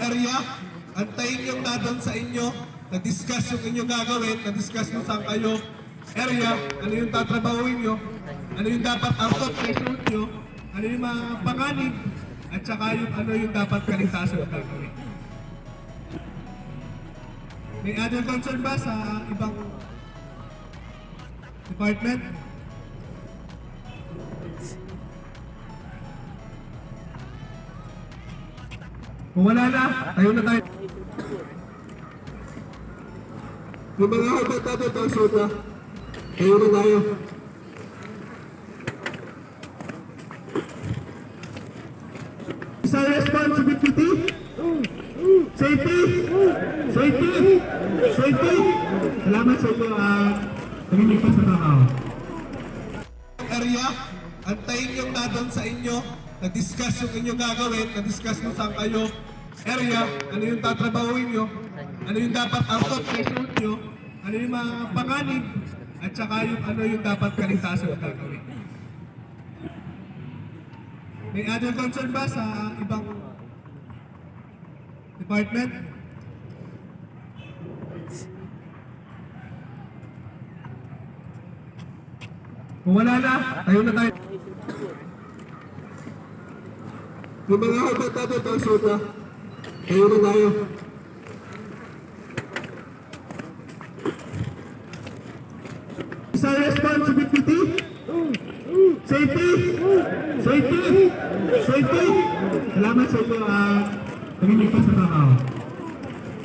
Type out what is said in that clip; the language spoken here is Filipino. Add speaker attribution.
Speaker 1: area. Antayin yung dadon sa inyo. Na-discuss yung inyong gagawin. Na-discuss kung saan kayo area. Ano yung tatrabahuin nyo. Ano yung dapat output result nyo. Ano yung mga panganib. At saka yung ano yung dapat kaligtasan na gagawin. May other concern ba sa ibang department? Kung wala na, tayo na tayo. Yung mga habat-habat ang soda, tayo na tayo. Sa responsibility, safety, safety, safety. Salamat sa inyo at pag-iligtas sa tao. Area, antayin yung dadon sa inyo. Na-discuss yung inyong gagawin. Na-discuss kung saan kayo area. Ano yung tatrabahuin nyo. Ano yung dapat output result nyo. Ano yung mga panganib. At saka yung ano yung dapat kaligtasan na gagawin. May other concern ba sa ibang department? Kung wala na, tayo na tayo. Yung mga habat-habat ang soda, tayo na tayo. Sa responsibility, safety, safety, safety. Salamat sa inyo at pag-iligtas sa tao.